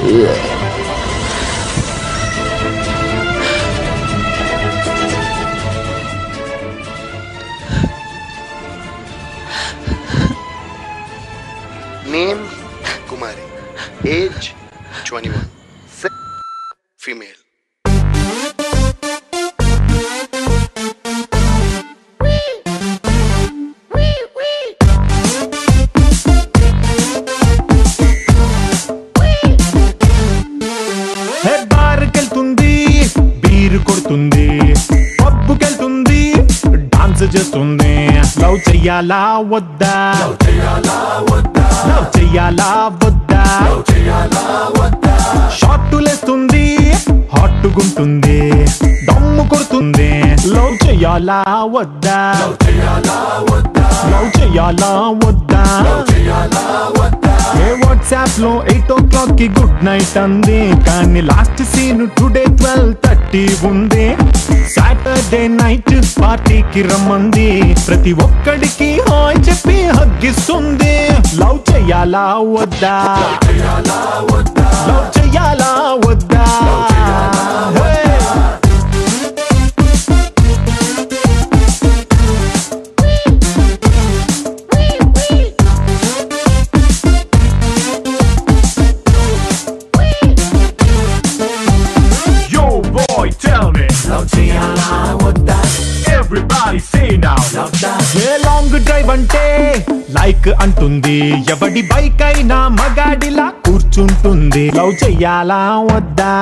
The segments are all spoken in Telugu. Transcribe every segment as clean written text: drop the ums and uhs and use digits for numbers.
Name Kumari. Age 21. Sex female. బార్కెళ్తుంది, beer కొడుతుంది, పబ్బుకెళ్తుంది, డాన్స్ చేస్తుంది. లవ్ చెయ్యాలా వద్దా, లవ్ చెయ్యాలా వద్దా, షార్టులేస్తుంది, హాట్టుగుంటుంది, దమ్ము కొడుతుంది. లవ్ చెయ్యాలా వద్దా, లవ్ చెయ్యాలా వద్దా. ఏ వాట్సాప్ లో 8 o'clock కి గుడ్ నైట్ అంది, కానీ లాస్ట్ సీన్ టుడే 12:30 ఉంది. సాటర్డే నైట్ పార్టీకి రమ్మంది, ప్రతి ఒక్కడికి హాయ్ చెప్పి హగ్గిస్తుంది. లవ్ చెయ్యాలా వద్దా, లవ్ చెయ్యాలా వద్దా. లాంగ్ డ్రైవ్ అంటే లైక్ అంటుంది, ఎవడి బైక్ అయినా మగాడిలా కూర్చుంటుంది. లవ్ చెయ్యాలా వద్దా,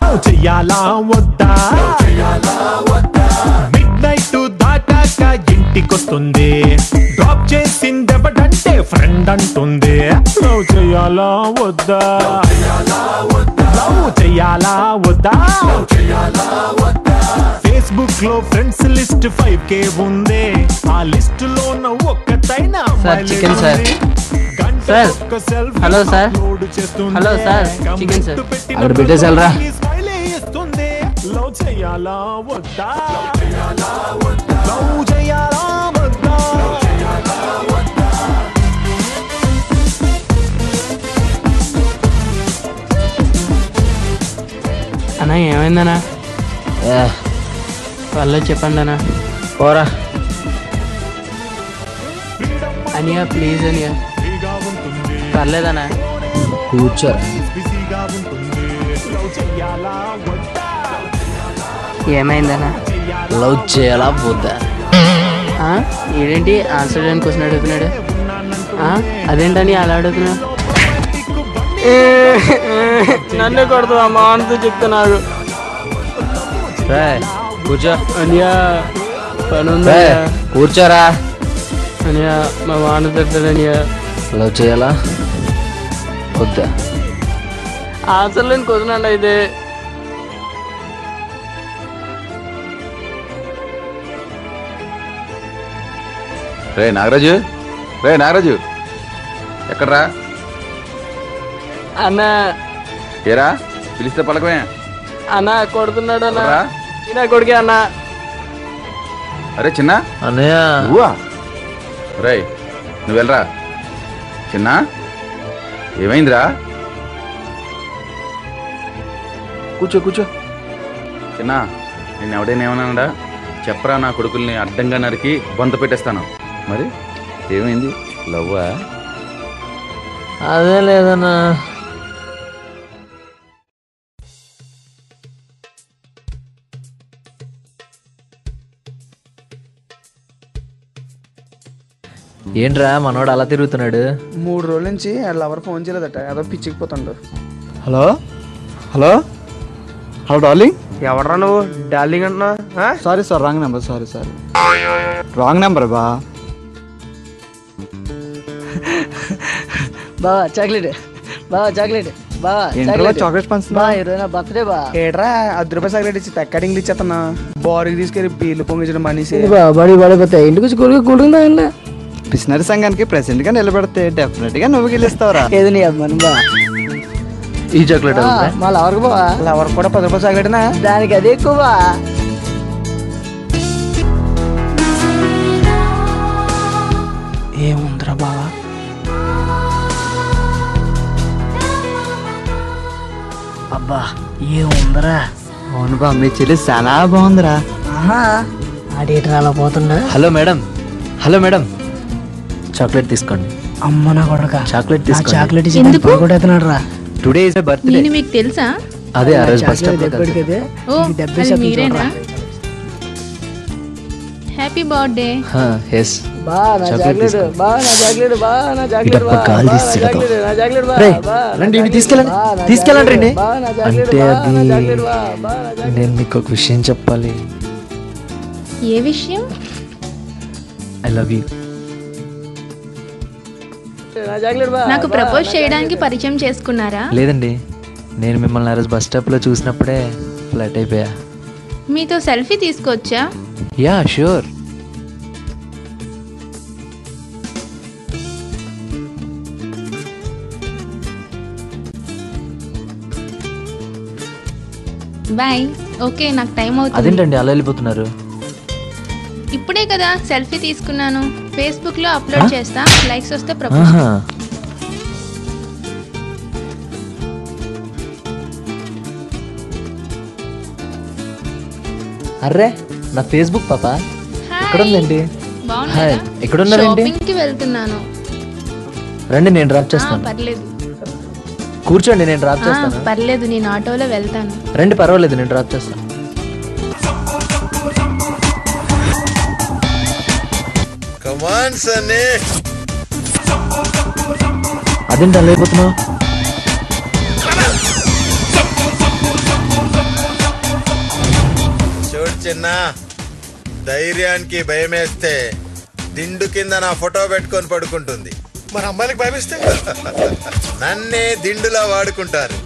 లవ్ చెయ్యాలా వద్దా. మిడ్ నైట్ దాటాక ఇంటికొస్తుంది, డ్రాప్ చేసిందెవడంటే ఫ్రెండ్ అంటుంది. లవ్ చెయ్యాలా వద్దా, లవ్ చెయ్యాలా వద్దా. ఫేస్బుక్ లో ఫ్రెండ్స్ లిస్ట్ 5K ఉంది, ఆ లిస్ట్ లో ఒక్కతైనా chicken sir. Hello sir, hello sir, chicken sir అక్కడ పెట్టేసాలరా. లవ్ చెయ్యాలా వద్దా, లవ్ చెయ్యాలా వద్దా. అన్నా ఏమైందన్నా, వాళ్ళు చెప్పండి అన్నా. పోరా అనియా ప్లీజ్ అనియా, పర్లేదన్నా కూర్చోరా. ఏమైందన్నా, లవ్ చేయాలా వద్దా. ఏంటి ఆన్సర్ చేయడానికి క్వశ్చన్ అడుగుతున్నాడు. అదేంటని అలా అడుగుతున్నాడు. నన్ను కొడుతుందా మా అంతా చెప్తున్నాడు. కూర్చో అనియా పని ఉందా, కూర్చోరా. అనియా మా వాన తిడతాడనియా. లవ్ చేయాలా వద్దా. ఆన్సర్ లేని క్వశ్చన్ అండి అయితే. రే నాగరాజు, రే నాగరాజు ఎక్కడ్రా? అన్నా ఏరా పిలిస్తే పలకమే. అన్నా కొడుతున్నాడు అన్నా, ఈయన కొడుకే అన్నా. అరే చిన్న అన్నయ్య నువ్వా? రే నువ్వు వెళ్ళరా. చిన్న ఏమైందిరా? కూర్చో కూర్చో. చిన్న నేను ఎవడైనా ఏమన్నాడా చెప్పరా, నా కొడుకుల్ని అడ్డంగా నరికి బొంత పెట్టేస్తాను. మరి ఏమైంది, లవ్వా? అదే లేదన్నా. ఏంట్రా మనోడు అలా తిరుగుతున్నాడు? 3 రోజుల నుంచి లవర్ ఫోన్ చేయలేదట, ఏదో పిచ్చికిపోతాడు. Hello hello hello darling. ఎవడరా నువ్వు డార్లింగ్ అంటున్నా? Sorry sir, wrong number. Sorry wrong number బా. బావా చాక్లెట్, బావా చాక్లెట్, బావా చాక్లెట్ పంచుతున్నా. బర్త్డే బా. ఏట్రా 10 రూపాయలు చాక్లెట్ ఇచ్చి తెక్కడింగ్లు ఇచ్చేస్తున్నా. బారికి తీసుకెళ్ళి బీర్లు పొంగించడం మనిషి బడి పడిపోతాయి. ఇంటికి వచ్చి కొడుకు కూడుందా పిసినరీ సంఘానికి ప్రెసిడెంట్ గా నిలబెడితే డెఫినెట్ గా నువ్వు గెలుస్తావురా. ఏది నీ అమ్మను బా. ఈ చాక్లెట్ మా లవర్కి బావా. లవర్ కూడా 10 రూపాయలు చాక్లెట్నా? దానికి అదే ఎక్కువ. ఏముందిరా బావా, అబ్బా ఏముందరా. అవును బా, మీ చెల్లి చాలా బాగుందిరా. ఆహా ఆడేటర్ అలా పోతుండా. Hello madam, hello madam, chocolate తీసుకోండి. అమ్మ నా కొడక చాక్లెట్ నా తీసుకోండి. చాక్లెట్ ఇచ్చి పడుకోవడుతున్నాడు రా. Today is my birthday. నేను మీకు తెలుసా? అదే ఆ రోజు బస్ స్టాప్ లో దెబ్బడి కలిసాం. కదే ఓ డబ్బే అది షాపింగ్ మీరేనా? చూడరా. Happy birthday. ఎస్. బా నా చాక్లెట్ చాక్లెట్ తీసుకోండి. బా నా చాక్లెట్ బా నా చాక్లెట్ ఇదప్ప బా గాలి బా నా తీసి చాక్లెట్ నా చాక్లెట్ బా రేయ్, బా నా రండి, ఇవి చాక్లెట్ తీసుకెళ్ళండి. బా నా తీసుకెళ్ళండి రండి. బా నా చాక్లెట్ అంటే బా నా అది చాక్లెట్ బా బా నా చాక్లెట్ నేను మీకు ఒక విషయం చెప్పాలి. ఏ విషయం? I love you. నా చాక్లెట్ బా నాకు ప్రపోజ్ చేయడానికి పరిచయం చేసుకున్నారా? లేదండి, నేను మిమ్మల్ని ఆ రోజు బస్ స్టాప్ లో చూసినప్పుడే ఫ్లట్ అయిపోయా. మీతో సెల్ఫీ తీసుకోవచ్చా? Yeah sure. బాయ్. ఓకే, నాకు టైం అవుతుంది. అదేంటండి అలా వెళ్ళిపోతున్నారు? ఇప్పుడే కదా సెల్ఫీ తీసుకున్నాను. ఫేస్బుక్ లో అప్లోడ్ చేస్తా. లైక్స్ వస్తే ప్రపోజ్. ఆహా. అర్రే నా ఫేస్బుక్ పాప ఎక్కడుందండి? హాయ్, ఎక్కడున్నారండి? షాపింగ్ కి వెళ్తున్నాను. రండి, నేను డ్రాప్ చేస్తాను. పర్లేదు. కూర్చోండి, నేను డ్రాప్ చేస్తాను. పర్లేదు, నేను ఆటోలో వెళ్తాను. రండి, పర్వాలేదు, నేను డ్రాప్ చేస్తాను. కమాన్ సన్నీ. అదేంటి అలా అయిపోతున్నావు? చూడు చిన్న, ధైర్యానికి భయమేస్తే దిండు కింద నా ఫోటో పెట్టుకొని పడుకుంటుంది. మన అమ్మాయికి భయమిస్తే నన్నే దిండులా వాడుకుంటారు.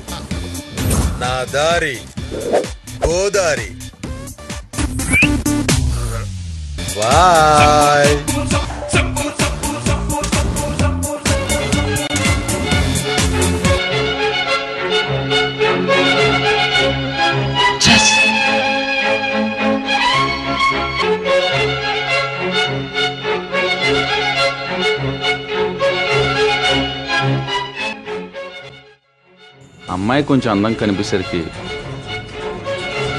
నా దారి గోదారి. బాయ్. అమ్మాయి కొంచెం అందం కనిపించేసరికి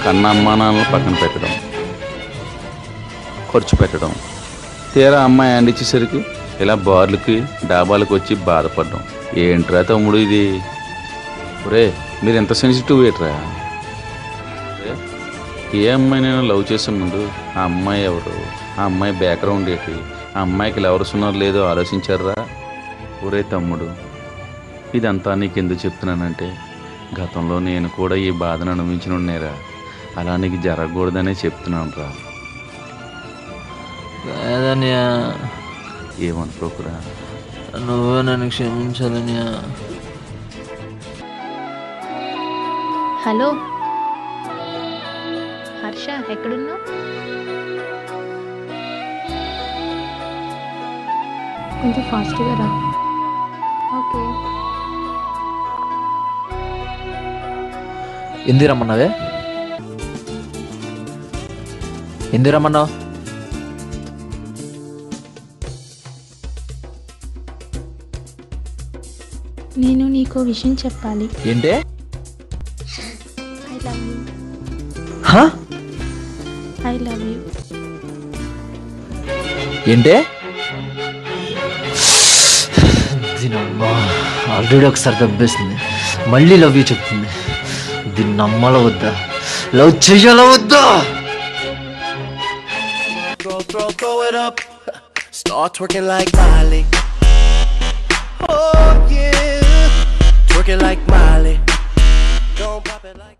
కన్న అమ్మా నాన్నలు పక్కన పెట్టడం, ఖర్చు పెట్టడం, తీరా అమ్మాయి హ్యాండ్ ఇచ్చేసరికి ఇలా బార్లకి డాబాలకు వచ్చి బాధపడడం. ఏంట్రా తమ్ముడు ఇది? ఒరే, మీరు ఎంత సెన్సిటివ్ ఏట్రా? ఏ అమ్మాయి నేను లవ్ చేసే ముందు ఆ అమ్మాయి ఎవరు, ఆ అమ్మాయి బ్యాక్గ్రౌండ్ ఏంటి, ఆ అమ్మాయికి లవర్స్ ఉన్నారు లేదో ఆలోచించారా? ఒరే తమ్ముడు, ఇదంతా నీకెందుకు చెప్తున్నానంటే గతంలో నేను కూడా ఈ బాధను అనుభవించిన ఉండేరా. అలా నీకు జరగకూడదనే చెప్తున్నాను రా. ఏమనుకోకురా, నువ్వు నన్ను క్షమించాలనియా. హలో హర్ష, ఎక్కడున్నావు? కొంచెం ఫాస్ట్గా రా. ఓకే. ఎందుకు రమ్మన్నావే? ఎందుకు రమ్మన్నావు? నేను నీకో విషయం చెప్పాలి. ఏంటే? I love you. హా? I love you. ఏంటే? దీనమ్మా, ఆల్రెడీ ఒకసారి దెబ్బేసింది, మళ్ళీ లవ్ యూ చెప్తుంది. దీన్ని నమ్మాల వద్దా, లవ్ చెయ్యాల వద్దా? Throw it up, start twerking like Miley. Oh yeah, twerking like Miley. Don't pop it like